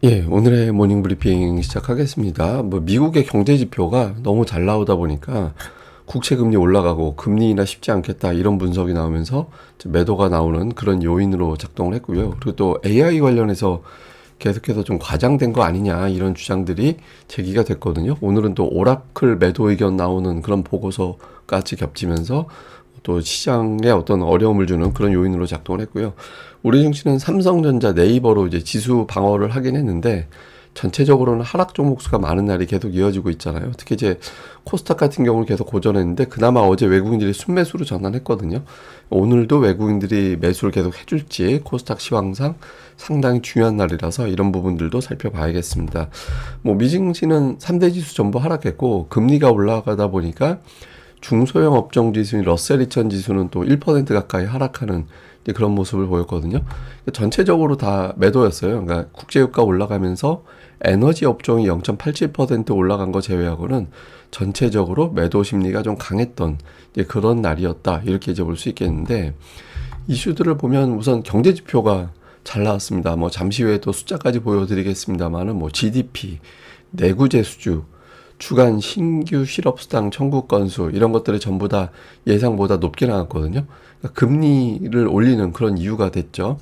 예, 오늘의 모닝 브리핑 시작하겠습니다. 미국의 경제 지표가 너무 잘 나오다 보니까 국채 금리 올라가고 금리 인하 쉽지 않겠다 이런 분석이 나오면서 매도가 나오는 그런 요인으로 작동을 했고요. 그리고 또 AI 관련해서 계속해서 좀 과장된 거 아니냐 이런 주장들이 제기가 됐거든요. 오늘은 또 오라클 매도 의견 나오는 그런 보고서까지 겹치면서 또 시장에 어떤 어려움을 주는 그런 요인으로 작동을 했고요. 우리 증시는 삼성전자, 네이버로 이제 지수 방어를 하긴 했는데 전체적으로는 하락 종목 수가 많은 날이 계속 이어지고 있잖아요. 특히 이제 코스닥 같은 경우는 계속 고전했는데 그나마 어제 외국인들이 순매수로 전환했거든요. 오늘도 외국인들이 매수를 계속 해줄지 코스닥 시황상 상당히 중요한 날이라서 이런 부분들도 살펴봐야겠습니다. 미증시는 3대 지수 전부 하락했고 금리가 올라가다 보니까 중소형 업종 지수인 러셀 2000 지수는 또 1% 가까이 하락하는 이제 그런 모습을 보였거든요. 전체적으로 다 매도였어요. 그러니까 국제유가 올라가면서 에너지 업종이 0.87% 올라간 거 제외하고는 전체적으로 매도 심리가 좀 강했던 이제 그런 날이었다. 이렇게 이제 볼 수 있겠는데 이슈들을 보면 우선 경제 지표가 잘 나왔습니다. 잠시 후에 또 숫자까지 보여드리겠습니다만은 GDP, 내구재 수주, 주간 신규 실업수당 청구 건수 이런 것들이 전부 다 예상보다 높게 나왔거든요. 그러니까 금리를 올리는 그런 이유가 됐죠.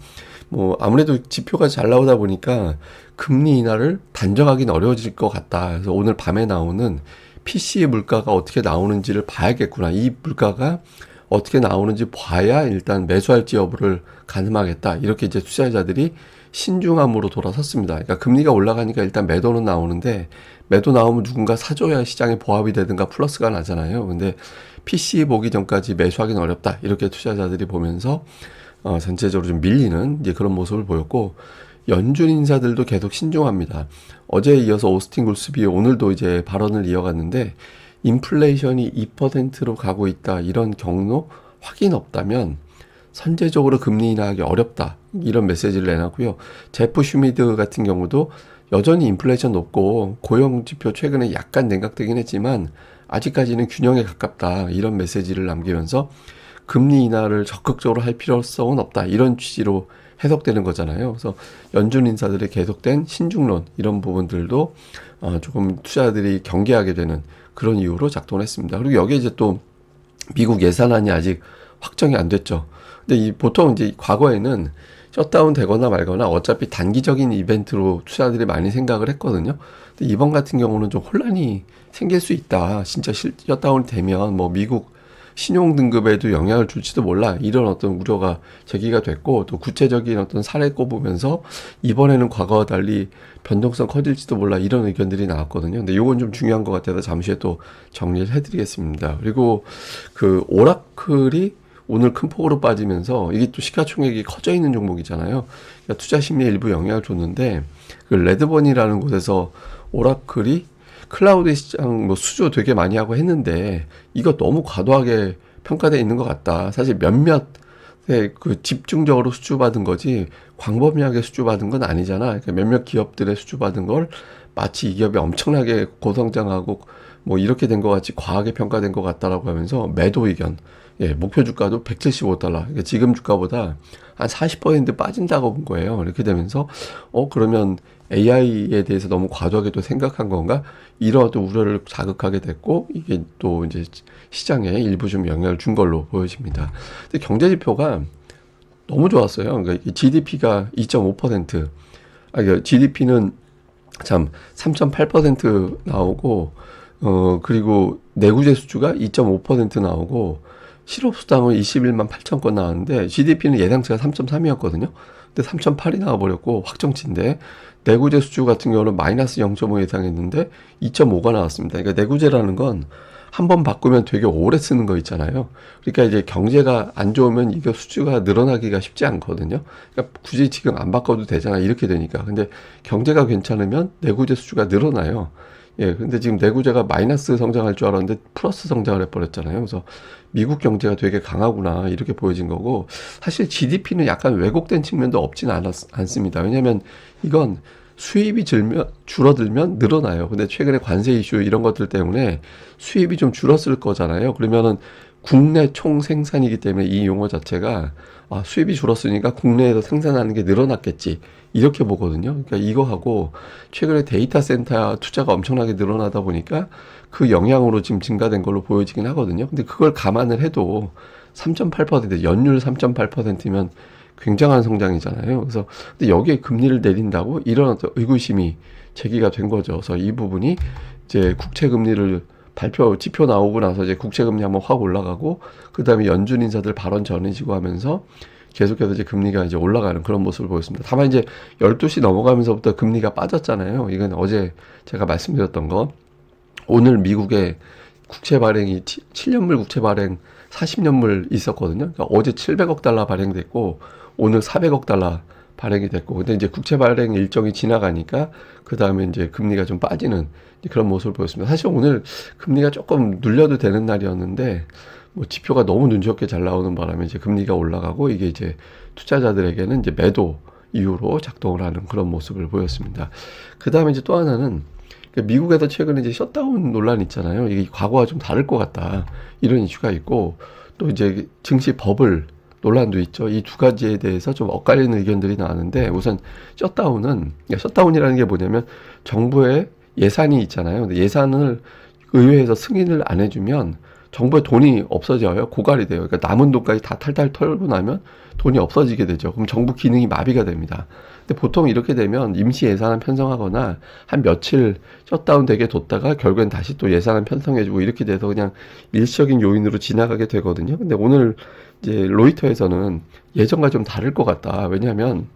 아무래도 지표가 잘 나오다 보니까 금리 인하를 단정하기는 어려워질 것 같다. 그래서 오늘 밤에 나오는 PC 물가가 어떻게 나오는지를 봐야겠구나. 이 물가가 어떻게 나오는지 봐야 일단 매수할지 여부를 가늠하겠다. 이렇게 이제 투자자들이 신중함으로 돌아섰습니다. 그러니까 금리가 올라가니까 일단 매도는 나오는데 매도 나오면 누군가 사줘야 시장에 보합이 되든가 플러스가 나잖아요. 근데 PC 보기 전까지 매수하기는 어렵다. 이렇게 투자자들이 보면서 전체적으로 좀 밀리는 이제 그런 모습을 보였고 연준 인사들도 계속 신중합니다. 어제에 이어서 오스틴 굴스비 오늘도 이제 발언을 이어갔는데 인플레이션이 2%로 가고 있다. 이런 경로 확인 없다면 선제적으로 금리 인하하기 어렵다. 이런 메시지를 내놨고요. 제프 슈미드 같은 경우도 여전히 인플레이션 높고 고용 지표 최근에 약간 냉각되긴 했지만 아직까지는 균형에 가깝다. 이런 메시지를 남기면서 금리 인하를 적극적으로 할 필요성은 없다. 이런 취지로 해석되는 거잖아요. 그래서 연준 인사들의 계속된 신중론 이런 부분들도 조금 투자자들이 경계하게 되는 그런 이유로 작동을 했습니다. 그리고 여기에 이제 또 미국 예산안이 아직 확정이 안 됐죠. 근데 보통 이제 과거에는 셧다운 되거나 말거나 어차피 단기적인 이벤트로 투자들이 많이 생각을 했거든요. 근데 이번 같은 경우는 좀 혼란이 생길 수 있다. 진짜 셧다운이 되면 미국 신용 등급에도 영향을 줄지도 몰라. 이런 어떤 우려가 제기가 됐고 또 구체적인 어떤 사례 꼽으면서 이번에는 과거와 달리 변동성 커질지도 몰라. 이런 의견들이 나왔거든요. 근데 이건 좀 중요한 것 같아서 잠시 후에 또 정리를 해드리겠습니다. 그리고 그 오라클이 오늘 큰 폭으로 빠지면서 이게 또 시가총액이 커져 있는 종목이잖아요. 그러니까 투자 심리에 일부 영향을 줬는데 그 레드번이라는 곳에서 오라클이 클라우드 시장 수주 되게 많이 하고 했는데 이거 너무 과도하게 평가되어 있는 것 같다. 사실 몇몇 그 집중적으로 수주받은 거지 광범위하게 수주받은 건 아니잖아. 그러니까 몇몇 기업들의 수주받은 걸 마치 이 기업이 엄청나게 고성장하고 이렇게 된 것 같이 과하게 평가된 것 같다라고 하면서 매도 의견. 예, 목표 주가도 175달러. 그러니까 지금 주가보다 한 40% 빠진다고 본 거예요. 이렇게 되면서 그러면 AI에 대해서 너무 과도하게 또 생각한 건가? 이런 또 우려를 자극하게 됐고 이게 또 이제 시장에 일부 좀 영향을 준 걸로 보여집니다. 근데 경제 지표가 너무 좋았어요. 그러니까 GDP가 2.5%, 그러니까 GDP는 참 3.8% 나오고 그리고 내구재 수주가 2.5% 나오고 실업수당은 21만 8천 건 나왔는데 GDP는 예상치가 3.3이었거든요. 근데 3.8이 나와버렸고 확정치인데 내구재 수주 같은 경우는 마이너스 0.5 예상했는데 2.5가 나왔습니다. 그러니까 내구재라는 건 한 번 바꾸면 되게 오래 쓰는 거 있잖아요. 그러니까 이제 경제가 안 좋으면 이거 수주가 늘어나기가 쉽지 않거든요. 그러니까 굳이 지금 안 바꿔도 되잖아. 이렇게 되니까. 근데 경제가 괜찮으면 내구재 수주가 늘어나요. 예, 근데 지금 내구재가 마이너스 성장할 줄 알았는데 플러스 성장을 해버렸잖아요. 그래서 미국 경제가 되게 강하구나 이렇게 보여진 거고 사실 GDP는 약간 왜곡된 측면도 없지는 않습니다. 왜냐하면 이건 수입이 줄어들면 늘어나요. 근데 최근에 관세 이슈 이런 것들 때문에 수입이 좀 줄었을 거잖아요. 그러면은 국내 총 생산이기 때문에 이 용어 자체가 수입이 줄었으니까 국내에서 생산하는 게 늘어났겠지 이렇게 보거든요. 그러니까 이거하고 최근에 데이터 센터 투자가 엄청나게 늘어나다 보니까 그 영향으로 지금 증가된 걸로 보여지긴 하거든요. 근데 그걸 감안을 해도 3.8% 연율 3.8%면 굉장한 성장이잖아요. 그래서 근데 여기에 금리를 내린다고 이런 어떤 의구심이 제기가 된 거죠. 그래서 이 부분이 이제 국채 금리를 지표 나오고 나서 이제 국채 금리 한번 확 올라가고 그다음에 연준 인사들 발언 전해지고 하면서 계속해서 이제 금리가 이제 올라가는 그런 모습을 보였습니다. 다만 이제 12시 넘어가면서부터 금리가 빠졌잖아요. 이건 어제 제가 말씀드렸던 거. 오늘 미국의 국채 발행이 7년물 국채 발행 40년물 있었거든요. 그러니까 어제 700억 달러 발행됐고 오늘 400억 달러 발행이 됐고 근데 이제 국채 발행 일정이 지나가니까 그 다음에 이제 금리가 좀 빠지는 그런 모습을 보였습니다. 사실 오늘 금리가 조금 눌려도 되는 날이었는데 뭐 지표가 너무 눈치없게 잘 나오는 바람에 이제 금리가 올라가고 이게 이제 투자자들에게는 이제 매도 이유로 작동을 하는 그런 모습을 보였습니다. 그 다음에 이제 또 하나는 미국에서 최근에 이제 셧다운 논란 있잖아요. 이게 과거와 좀 다를 것 같다. 이런 이슈가 있고 또 이제 증시 버블 논란도 있죠. 이 두 가지에 대해서 좀 엇갈리는 의견들이 나왔는데 우선 셧다운이라는 게 뭐냐면 정부의 예산이 있잖아요. 근데 예산을 의회에서 승인을 안 해주면 정부의 돈이 없어져요. 고갈이 돼요. 그러니까 남은 돈까지 다 탈탈 털고 나면 돈이 없어지게 되죠. 그럼 정부 기능이 마비가 됩니다. 근데 보통 이렇게 되면 임시 예산안 편성하거나 한 며칠 셧다운 되게 뒀다가 결국엔 다시 또 예산안 편성해주고 이렇게 돼서 그냥 일시적인 요인으로 지나가게 되거든요. 근데 오늘 이제 로이터에서는 예전과 좀 다를 것 같다. 왜냐하면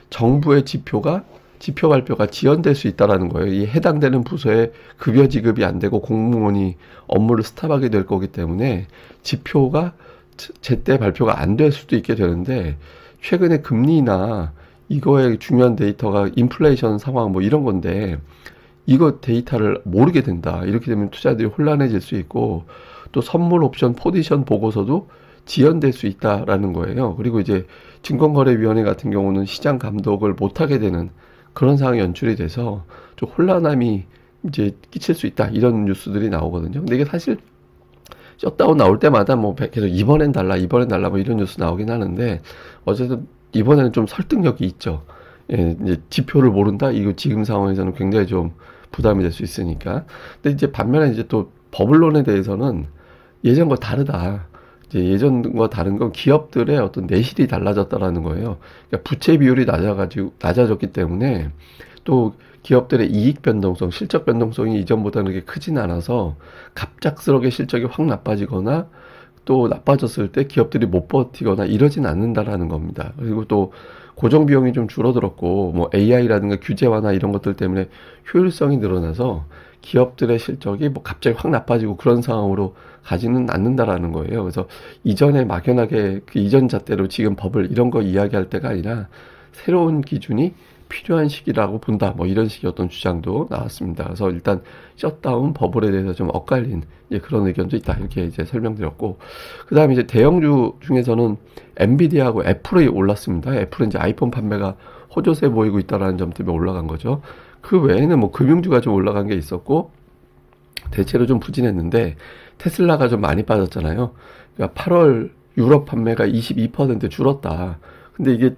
정부의 지표 발표가 지연될 수 있다라는 거예요. 이 해당되는 부서에 급여 지급이 안 되고 공무원이 업무를 스탑하게 될 거기 때문에 지표가 제때 발표가 안 될 수도 있게 되는데 최근에 금리나 이거의 중요한 데이터가 인플레이션 상황 뭐 이런 건데 이거 데이터를 모르게 된다. 이렇게 되면 투자들이 혼란해질 수 있고 또 선물 옵션 포지션 보고서도 지연될 수 있다라는 거예요. 그리고 이제 증권거래위원회 같은 경우는 시장 감독을 못하게 되는 그런 상황이 연출이 돼서 좀 혼란함이 이제 끼칠 수 있다. 이런 뉴스들이 나오거든요. 근데 이게 사실 셧다운 나올 때마다 뭐 계속 이번엔 달라 뭐 이런 뉴스 나오긴 하는데 어쨌든 이번에는 좀 설득력이 있죠. 예, 이제 지표를 모른다? 이거 지금 상황에서는 굉장히 좀 부담이 될 수 있으니까. 근데 이제 반면에 이제 또 버블론에 대해서는 예전과 다르다. 이제 예전과 다른 건 기업들의 어떤 내실이 달라졌다라는 거예요. 그러니까 부채 비율이 낮아졌기 때문에 또 기업들의 이익 변동성, 실적 변동성이 이전보다는 그렇게 크진 않아서 갑작스럽게 실적이 확 나빠지거나 또 나빠졌을 때 기업들이 못 버티거나 이러진 않는다라는 겁니다. 그리고 또 고정 비용이 좀 줄어들었고 뭐 AI라든가 규제 완화 이런 것들 때문에 효율성이 늘어나서 기업들의 실적이 뭐 갑자기 확 나빠지고 그런 상황으로 가지는 않는다라는 거예요. 그래서 이전에 막연하게 그 이전 잣대로 지금 버블 이런 거 이야기할 때가 아니라 새로운 기준이 필요한 시기라고 본다. 뭐 이런 식의 어떤 주장도 나왔습니다. 그래서 일단 셧다운 버블에 대해서 좀 엇갈린 그런 의견도 있다. 이렇게 이제 설명드렸고, 그 다음에 이제 대형주 중에서는 엔비디아하고 애플이 올랐습니다. 애플은 이제 아이폰 판매가 호조세 보이고 있다라는 점 때문에 올라간 거죠. 그 외에는 뭐 금융주가 좀 올라간 게 있었고, 대체로 좀 부진했는데 테슬라가 좀 많이 빠졌잖아요. 그러니까 8월 유럽 판매가 22% 줄었다. 근데 이게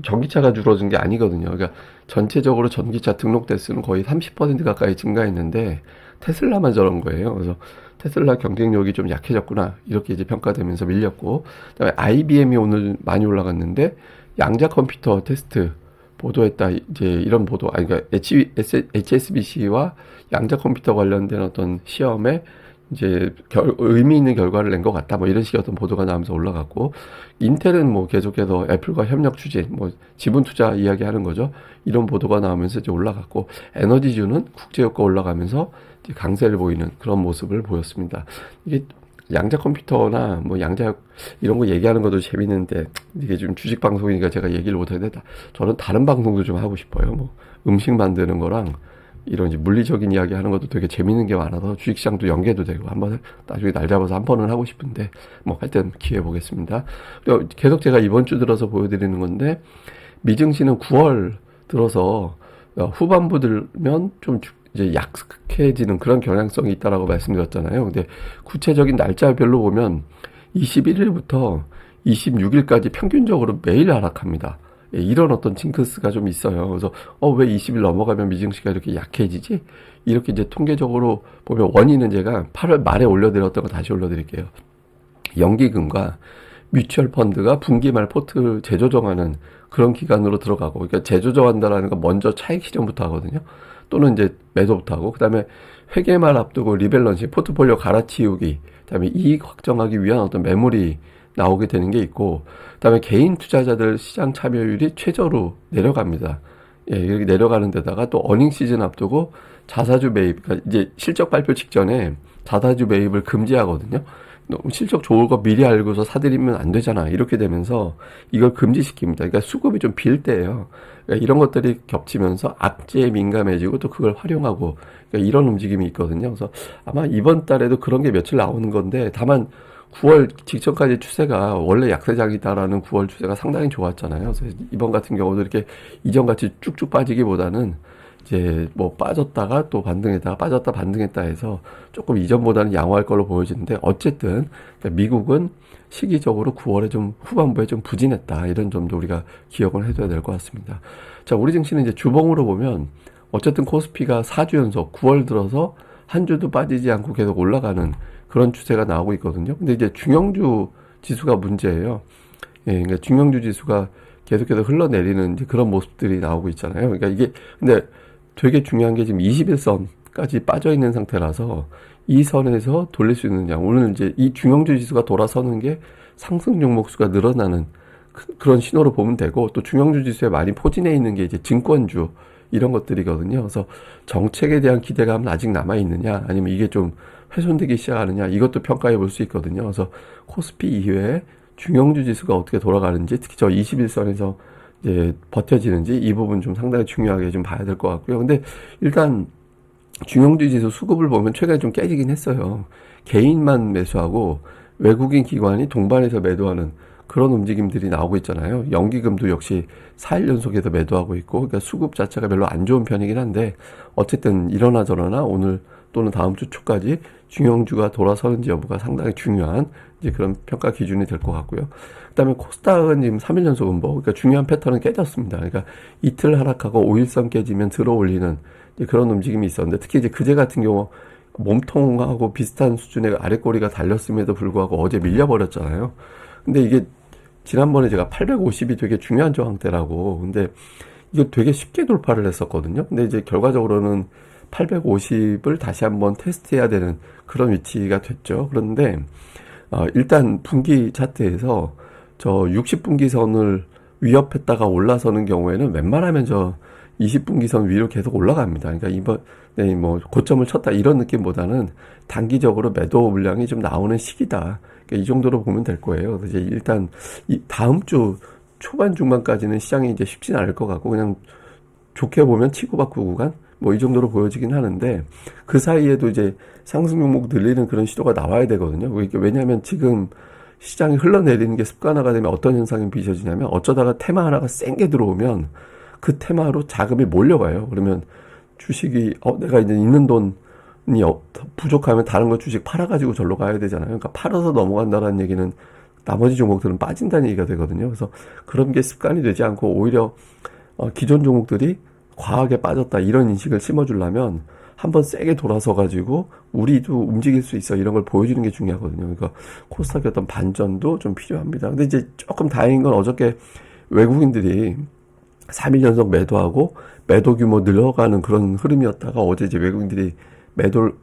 전기차가 줄어든 게 아니거든요. 그러니까 전체적으로 전기차 등록 대수는 거의 30% 가까이 증가했는데 테슬라만 저런 거예요. 그래서 테슬라 경쟁력이 좀 약해졌구나 이렇게 이제 평가되면서 밀렸고, 그다음에 IBM이 오늘 많이 올라갔는데 양자 컴퓨터 테스트 보도했다 이제 이런 보도, 그러니까 HSBC와 양자 컴퓨터 관련된 어떤 시험에 이제 의미 있는 결과를 낸 것 같다. 뭐 이런 식의 어떤 보도가 나오면서 올라갔고, 인텔은 뭐 계속해서 애플과 협력 추진, 뭐 지분 투자 이야기하는 거죠. 이런 보도가 나오면서 이제 올라갔고, 에너지주는 국제유가 올라가면서 이제 강세를 보이는 그런 모습을 보였습니다. 이게 양자 컴퓨터나 뭐 양자 이런 거 얘기하는 것도 재밌는데 이게 좀 주식 방송이니까 제가 얘기를 못 하겠다. 저는 다른 방송도 좀 하고 싶어요. 뭐 음식 만드는 거랑 이런 이제 물리적인 이야기 하는 것도 되게 재밌는 게 많아서 주식시장도 연계도 되고 한번 나중에 날 잡아서 한 번은 하고 싶은데 뭐 하여튼 기회 보겠습니다. 그리고 계속 제가 이번 주 들어서 보여드리는 건데 미증시는 9월 들어서 후반부 들면 좀 이제 약해지는 그런 경향성이 있다라고 말씀드렸잖아요. 근데 구체적인 날짜별로 보면 21일부터 26일까지 평균적으로 매일 하락합니다. 예, 이런 어떤 징크스가 좀 있어요. 그래서 왜 20일 넘어가면 미증시가 이렇게 약해지지? 이렇게 이제 통계적으로 보면 원인은 제가 8월 말에 올려드렸던 거 다시 올려드릴게요. 연기금과 뮤추얼 펀드가 분기 말 포트 재조정하는 그런 기간으로 들어가고, 그러니까 재조정한다라는 건 먼저 차익 실현부터 하거든요. 또는 이제 매도부터 하고, 그다음에 회계말 앞두고 리밸런싱, 포트폴리오 갈아치우기, 그다음에 이익 확정하기 위한 어떤 매물이 나오게 되는 게 있고, 그다음에 개인 투자자들 시장 참여율이 최저로 내려갑니다. 예, 이렇게 내려가는 데다가 또 어닝 시즌 앞두고 자사주 매입, 그러니까 이제 실적 발표 직전에 자사주 매입을 금지하거든요. 너무 실적 좋을 거 미리 알고서 사들이면 안 되잖아. 이렇게 되면서 이걸 금지시킵니다. 그러니까 수급이 좀 빌 때예요. 그러니까 이런 것들이 겹치면서 악재에 민감해지고 또 그걸 활용하고, 그러니까 이런 움직임이 있거든요. 그래서 아마 이번 달에도 그런 게 며칠 나오는 건데, 다만 9월 직전까지 추세가 원래 약세장이다라는 9월 추세가 상당히 좋았잖아요. 그래서 이번 같은 경우도 이렇게 이전같이 쭉쭉 빠지기보다는 이제 뭐 빠졌다가 또 반등했다가 빠졌다 반등했다 해서 조금 이전보다는 양호할 걸로 보여지는데, 어쨌든 그러니까 미국은 시기적으로 9월에 좀 후반부에 좀 부진했다, 이런 점도 우리가 기억을 해둬야 될 것 같습니다. 자, 우리 증시는 이제 주봉으로 보면 어쨌든 코스피가 4주 연속 9월 들어서 한 주도 빠지지 않고 계속 올라가는 그런 추세가 나오고 있거든요. 근데 이제 중형주 지수가 문제예요. 예, 그러니까 중형주 지수가 계속해서 흘러내리는 이제 그런 모습들이 나오고 있잖아요. 그러니까 이게 근데 되게 중요한 게 지금 21선까지 빠져 있는 상태라서 이 선에서 돌릴 수 있느냐. 오늘 이제 이 중형주 지수가 돌아서는 게 상승 종목 수가 늘어나는 그런 신호로 보면 되고, 또 중형주 지수에 많이 포진해 있는 게 이제 증권주 이런 것들이거든요. 그래서 정책에 대한 기대감은 아직 남아 있느냐, 아니면 이게 좀 훼손되기 시작하느냐, 이것도 평가해 볼 수 있거든요. 그래서 코스피 이외에 중형주 지수가 어떻게 돌아가는지, 특히 저 21선에서 이제 버텨지는지, 이 부분 좀 상당히 중요하게 좀 봐야 될 것 같고요. 근데 일단 중형주 지수 수급을 보면 최근에 좀 깨지긴 했어요. 개인만 매수하고 외국인 기관이 동반해서 매도하는 그런 움직임들이 나오고 있잖아요. 연기금도 역시 4일 연속해서 매도하고 있고, 그러니까 수급 자체가 별로 안 좋은 편이긴 한데, 어쨌든 이러나 저러나 오늘 또는 다음 주 초까지 중형주가 돌아서는지 여부가 상당히 중요한 이제 그런 평가 기준이 될 것 같고요. 그다음에 코스닥은 지금 3일 연속 음보, 그러니까 중요한 패턴은 깨졌습니다. 그러니까 이틀 하락하고 5일선 깨지면 들어 올리는 그런 움직임이 있었는데, 특히 이제 그제 같은 경우 몸통하고 비슷한 수준의 아랫꼬리가 달렸음에도 불구하고 어제 밀려버렸잖아요. 근데 이게 지난번에 제가 850이 되게 중요한 저항대라고, 근데 이거 되게 쉽게 돌파를 했었거든요. 근데 이제 결과적으로는 850을 다시 한번 테스트해야 되는 그런 위치가 됐죠. 그런데 일단 분기 차트에서 저 60분기 선을 위협했다가 올라서는 경우에는 웬만하면 저 20분기 선 위로 계속 올라갑니다. 그러니까 이번에 뭐 고점을 쳤다 이런 느낌보다는 단기적으로 매도 물량이 좀 나오는 시기다, 그러니까 이 정도로 보면 될 거예요. 그래서 이제 일단 이 다음 주 초반 중반까지는 시장이 이제 쉽진 않을 것 같고, 그냥 좋게 보면 치고받고 구간 뭐 이 정도로 보여지긴 하는데, 그 사이에도 이제 상승 종목 늘리는 그런 시도가 나와야 되거든요. 왜냐하면 지금 시장이 흘러내리는 게 습관화가 되면 어떤 현상이 빚어지냐면, 어쩌다가 테마 하나가 센 게 들어오면 그 테마로 자금이 몰려가요. 그러면 주식이 내가 이제 있는 돈이 부족하면 다른 거 주식 팔아가지고 절로 가야 되잖아요. 그러니까 팔아서 넘어간다는 얘기는 나머지 종목들은 빠진다는 얘기가 되거든요. 그래서 그런 게 습관이 되지 않고 오히려 기존 종목들이 과하게 빠졌다 이런 인식을 심어주려면 한번 세게 돌아서 가지고 우리도 움직일 수 있어, 이런 걸 보여주는 게 중요하거든요. 그러니까 코스닥의 어떤 반전도 좀 필요합니다. 근데 이제 조금 다행인 건 어저께 외국인들이 3일 연속 매도하고 매도 규모 늘어가는 그런 흐름이었다가, 어제 이제 외국인들이 매도를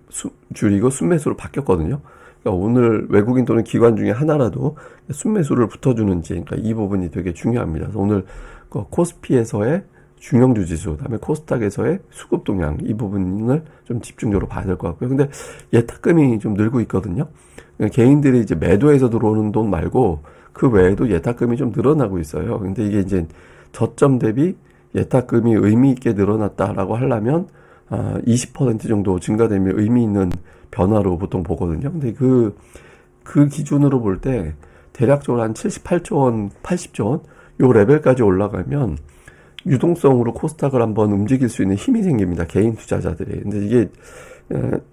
줄이고 순매수로 바뀌었거든요. 그러니까 오늘 외국인 또는 기관 중에 하나라도 순매수를 붙어주는지, 그러니까 이 부분이 되게 중요합니다. 그래서 오늘 코스피에서의 중형주 지수, 그다음에 코스닥에서의 수급 동향, 이 부분을 좀 집중적으로 봐야 될 것 같고요. 근데 예탁금이 좀 늘고 있거든요. 그러니까 개인들이 이제 매도해서 들어오는 돈 말고 그 외에도 예탁금이 좀 늘어나고 있어요. 근데 이게 이제 저점 대비 예탁금이 의미 있게 늘어났다라고 하려면 20% 정도 증가되면 의미 있는 변화로 보통 보거든요. 근데 그 기준으로 볼 때 대략적으로 한 78조 원, 80조 원 요 레벨까지 올라가면 유동성으로 코스닥을 한번 움직일 수 있는 힘이 생깁니다. 개인 투자자들이. 근데 이게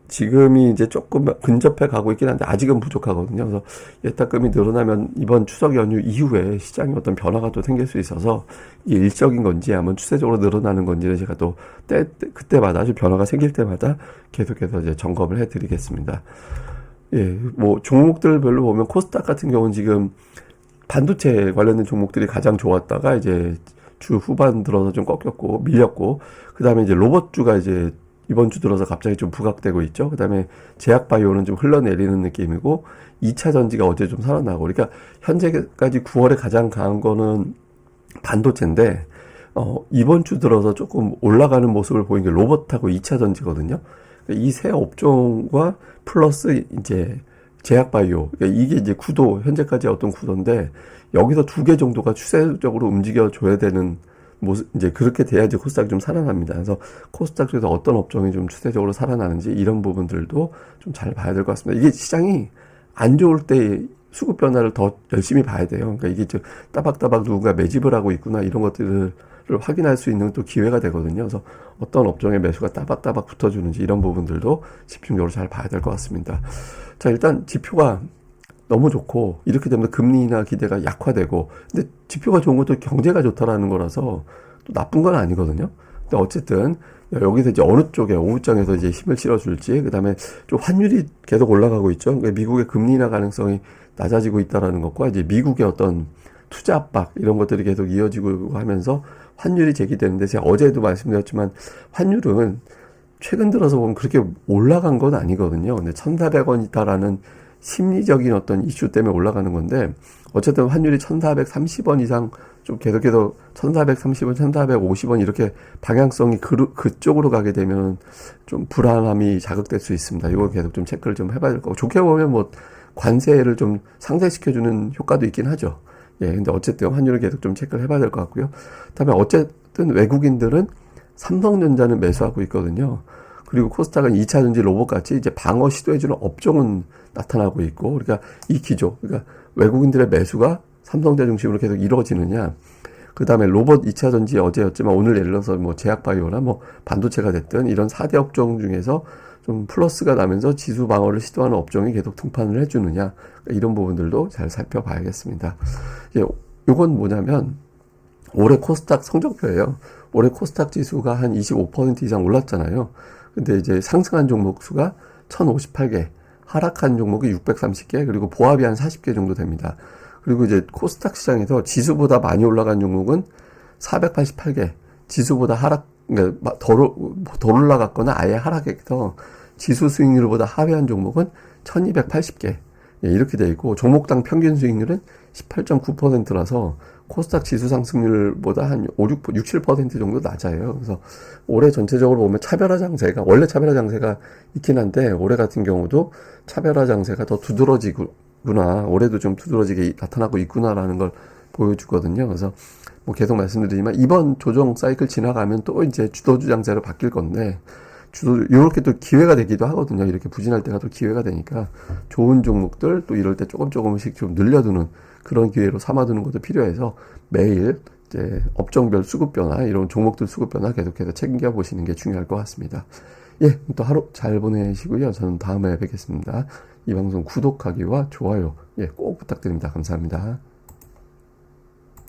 지금이 이제 조금 근접해 가고 있긴 한데 아직은 부족하거든요. 그래서 예탁금이 늘어나면 이번 추석 연휴 이후에 시장에 어떤 변화가 또 생길 수 있어서 이게 일적인 건지 아니면 추세적으로 늘어나는 건지는 제가 또 그때마다 아주 변화가 생길 때마다 계속해서 이제 점검을 해드리겠습니다. 예, 뭐 종목들별로 보면 코스닥 같은 경우는 지금 반도체 관련된 종목들이 가장 좋았다가 이제 주 후반 들어서 좀 꺾였고 밀렸고, 그 다음에 이제 로봇주가 이제 이번 주 들어서 갑자기 좀 부각되고 있죠. 그 다음에 제약바이오는 좀 흘러내리는 느낌이고, 2차 전지가 어제 좀 살아나고, 그러니까 현재까지 9월에 가장 강한 거는 반도체인데, 이번 주 들어서 조금 올라가는 모습을 보인 게 로봇하고 2차 전지거든요. 이 세 업종과 플러스 이제 제약바이오, 그러니까 이게 이제 구도, 현재까지 어떤 구도인데, 여기서 두 개 정도가 추세적으로 움직여줘야 되는 모습, 이제 그렇게 돼야지 코스닥이 좀 살아납니다. 그래서 코스닥 중에서 어떤 업종이 좀 추세적으로 살아나는지 이런 부분들도 좀 잘 봐야 될 것 같습니다. 이게 시장이 안 좋을 때 수급 변화를 더 열심히 봐야 돼요. 그러니까 이게 좀 따박따박 누군가 매집을 하고 있구나, 이런 것들을 확인할 수 있는 또 기회가 되거든요. 그래서 어떤 업종의 매수가 따박따박 붙어주는지 이런 부분들도 집중적으로 잘 봐야 될 것 같습니다. 자, 일단 지표가 너무 좋고, 이렇게 되면 금리 인하 기대가 약화되고, 근데 지표가 좋은 것도 경제가 좋다라는 거라서 또 나쁜 건 아니거든요. 근데 어쨌든 여기서 이제 어느 쪽에 오후장에서 이제 힘을 실어줄지, 그 다음에 좀 환율이 계속 올라가고 있죠. 그러니까 미국의 금리 인하 가능성이 낮아지고 있다라는 것과 이제 미국의 어떤 투자 압박 이런 것들이 계속 이어지고 하면서 환율이 제기되는데, 제가 어제도 말씀드렸지만 환율은 최근 들어서 보면 그렇게 올라간 건 아니거든요. 근데 1,400원이다라는 심리적인 어떤 이슈 때문에 올라가는 건데, 어쨌든 환율이 1,430원 이상 좀 계속해서 1,430원, 1,450원 이렇게 방향성이 그쪽으로 가게 되면 좀 불안함이 자극될 수 있습니다. 이거 계속 좀 체크를 좀 해봐야 될 거고, 좋게 보면 뭐 관세를 좀 상쇄시켜주는 효과도 있긴 하죠. 예, 근데 어쨌든 환율을 계속 좀 체크를 해봐야 될 것 같고요. 그다음에 어쨌든 외국인들은 삼성전자는 매수하고 있거든요. 그리고 코스닥은 2차 전지 로봇같이 이제 방어 시도해주는 업종은 나타나고 있고, 그러니까 이 기조, 그러니까 외국인들의 매수가 삼성전자 중심으로 계속 이루어지느냐, 그 다음에 로봇 2차 전지 어제였지만 오늘 예를 들어서 뭐 제약바이오나 뭐 반도체가 됐든 이런 4대 업종 중에서 좀 플러스가 나면서 지수 방어를 시도하는 업종이 계속 등판을 해주느냐, 그러니까 이런 부분들도 잘 살펴봐야겠습니다. 요건 뭐냐면 올해 코스닥 성적표예요. 올해 코스닥 지수가 한 25% 이상 올랐잖아요. 근데 이제 상승한 종목 수가 1058개, 하락한 종목이 630개, 그리고 보합이 한 40개 정도 됩니다. 그리고 이제 코스닥 시장에서 지수보다 많이 올라간 종목은 488개, 지수보다 그러니까 덜 올라갔거나 아예 하락해서 지수 수익률보다 하회한 종목은 1280개. 예, 이렇게 돼 있고, 종목당 평균 수익률은 18.9%라서 코스닥 지수 상승률보다 한 6, 7% 정도 낮아요. 그래서 올해 전체적으로 보면 차별화 장세가, 원래 차별화 장세가 있긴 한데, 올해 같은 경우도 차별화 장세가 더 두드러지구나, 올해도 좀 두드러지게 나타나고 있구나라는 걸 보여주거든요. 그래서 뭐 계속 말씀드리지만, 이번 조정 사이클 지나가면 또 이제 주도주 장세로 바뀔 건데, 이렇게 또 기회가 되기도 하거든요. 이렇게 부진할 때가 또 기회가 되니까 좋은 종목들 또 이럴 때 조금씩 좀 늘려두는 그런 기회로 삼아두는 것도 필요해서 매일 이제 업종별 수급 변화, 이런 종목들 수급 변화 계속해서 챙겨 보시는 게 중요할 것 같습니다. 예, 또 하루 잘 보내시고요. 저는 다음에 뵙겠습니다. 이 방송 구독하기와 좋아요, 꼭 부탁드립니다. 감사합니다.